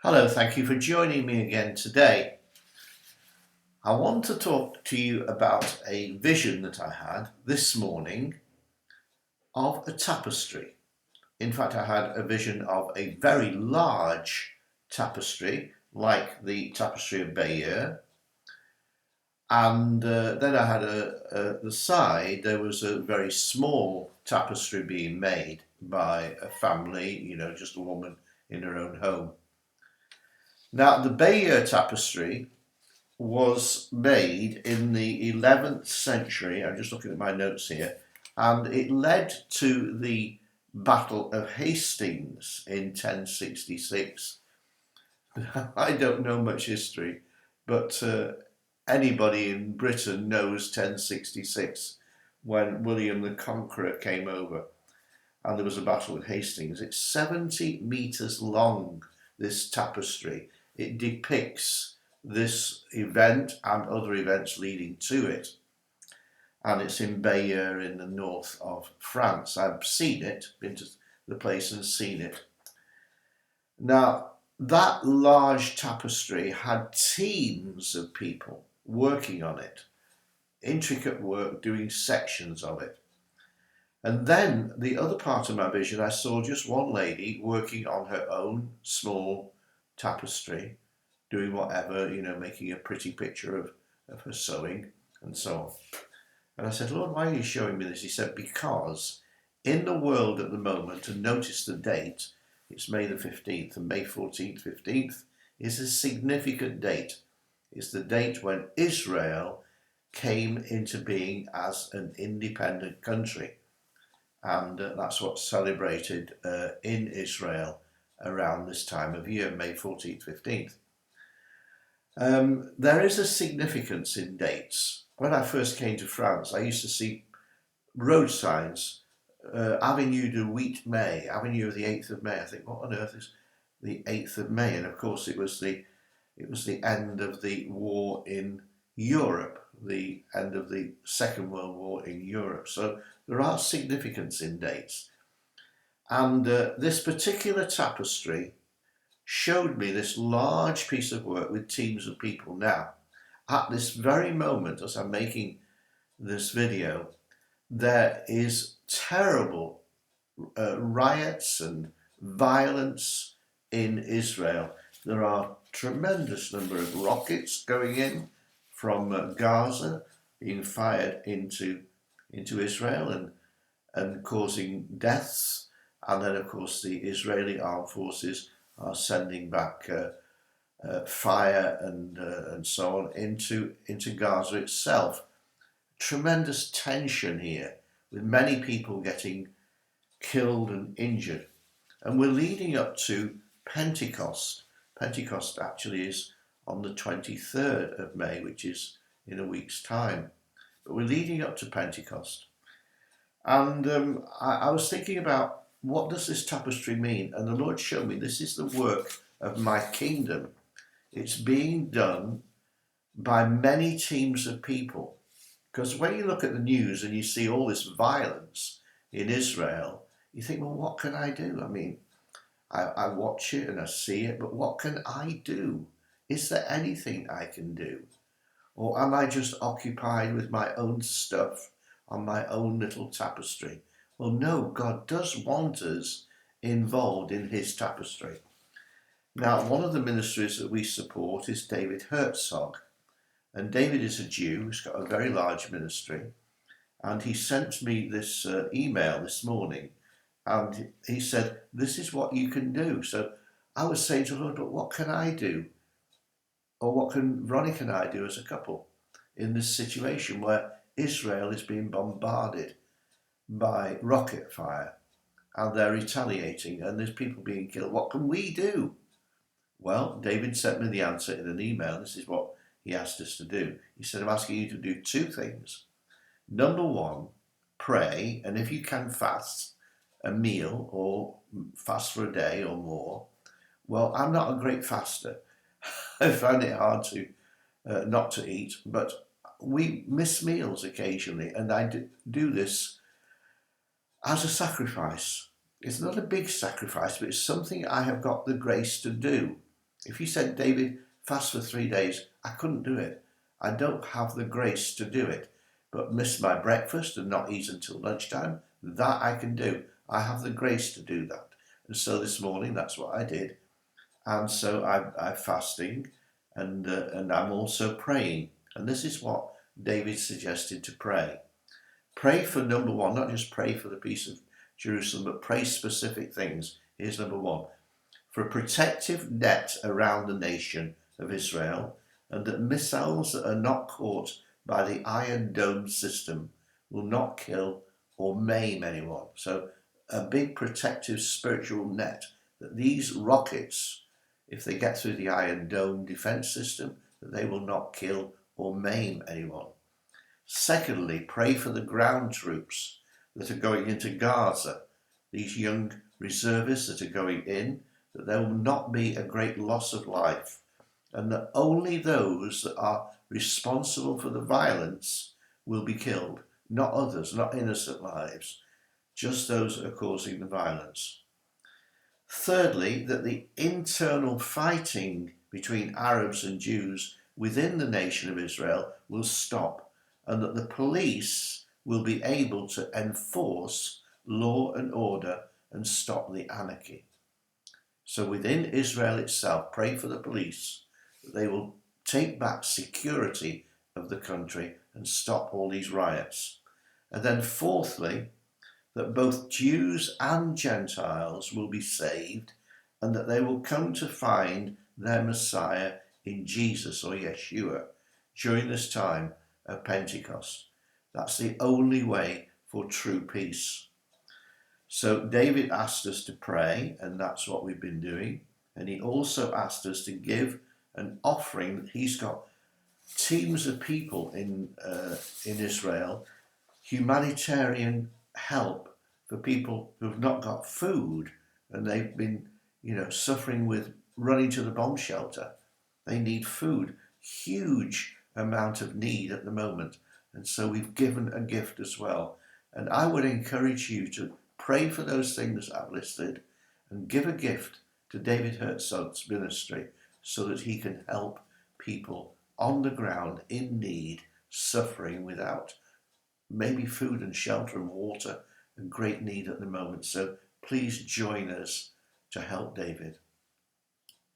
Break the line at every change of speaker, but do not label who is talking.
Hello, thank you for joining me again today. I want to talk to you about a vision that I had this morning of a tapestry. In fact, I had a vision of a very large tapestry, like the tapestry of Bayeux, and then I had the side, there was a very small tapestry being made by a family, just a woman in her own home. Now, the Bayeux tapestry was made in the 11th century. I'm just looking at my notes here, and it led to the Battle of Hastings in 1066. I don't know much history, but anybody in Britain knows 1066 when William the Conqueror came over and there was a battle at Hastings. It's 70 metres long, this tapestry. It depicts this event and other events leading to it. And it's in Bayeux in the north of France. I've seen it, been to the place and seen it. Now, that large tapestry had teams of people working on it, intricate work, doing sections of it. And then the other part of my vision, I saw just one lady working on her own small tapestry, doing whatever, making a pretty picture of her sewing and so on. And I said, Lord, why are you showing me this? He said, because in the world at the moment, and notice the date, it's May the 15th, and May 14th, 15th is a significant date. It's the date when Israel came into being as an independent country. And that's what's celebrated in Israel around this time of year, May 14th, 15th. There is a significance in dates. When I first came to France, I used to see road signs, Avenue de 8 May, Avenue of the 8th of May. I think, what on earth is the 8th of May? And of course, it was the end of the war in Europe, the end of the Second World War in Europe. So there are significance in dates. And this particular tapestry showed me this large piece of work with teams of people. Now, at this very moment, as I'm making this video, there is terrible riots and violence in Israel. There are tremendous number of rockets going in from Gaza, being fired into Israel and causing deaths. And then, of course, the Israeli armed forces are sending back fire and so on into Gaza itself. Tremendous tension here, with many people getting killed and injured. And we're leading up to Pentecost. Pentecost actually is on the 23rd of May, which is in a week's time. But we're leading up to Pentecost. And I was thinking about, what does this tapestry mean? And the Lord showed me this is the work of my kingdom. It's being done by many teams of people. Because when you look at the news and you see all this violence in Israel, you think, well, what can I do? I mean, I watch it and I see it, but what can I do? Is there anything I can do? Or am I just occupied with my own stuff on my own little tapestry? Well, no, God does want us involved in his tapestry. Now, one of the ministries that we support is David Herzog. And David is a Jew, he's got a very large ministry. And he sent me this email this morning. And he said, this is what you can do. So I was saying to the Lord, but what can I do? Or what can Veronica and I do as a couple in this situation where Israel is being bombarded by rocket fire and they're retaliating and there's people being killed? What can we do? Well, David sent me the answer in an email. This is what he asked us to do. He said, I'm asking you to do two things. Number one, pray, and if you can fast a meal or fast for a day or more. Well, I'm not a great faster. I find it hard to not to eat, but we miss meals occasionally, and I do this as a sacrifice. It's not a big sacrifice, but it's something I have got the grace to do. If you said, David, fast for 3 days, I couldn't do it. I don't have the grace to do it. But miss my breakfast and not eat until lunchtime, that I can do. I have the grace to do that. And so this morning, that's what I did. And so I'm fasting, and I'm also praying. And this is what David suggested to pray. Pray for number one, not just pray for the peace of Jerusalem, but pray specific things. Here's number one: for a protective net around the nation of Israel, and that missiles that are not caught by the Iron Dome system will not kill or maim anyone. So a big protective spiritual net, that these rockets, if they get through the Iron Dome defense system, that they will not kill or maim anyone. Secondly, pray for the ground troops that are going into Gaza, these young reservists that are going in, that there will not be a great loss of life, and that only those that are responsible for the violence will be killed, not others, not innocent lives, just those that are causing the violence. Thirdly, that the internal fighting between Arabs and Jews within the nation of Israel will stop, and that the police will be able to enforce law and order and stop the anarchy. So within Israel itself, pray for the police, that they will take back security of the country and stop all these riots. And then fourthly, that both Jews and Gentiles will be saved, and that they will come to find their Messiah in Jesus, or Yeshua, during this time of Pentecost. That's the only way for true peace. So David asked us to pray, and that's what we've been doing. And he also asked us to give an offering. He's got teams of people in Israel, humanitarian help for people who've not got food, and they've been, suffering with running to the bomb shelter. They need food. Huge amount of need at the moment. And so we've given a gift as well. And I would encourage you to pray for those things I've listed and give a gift to David Herzog's ministry so that he can help people on the ground in need, suffering without maybe food and shelter and water, and great need at the moment. So please join us to help David.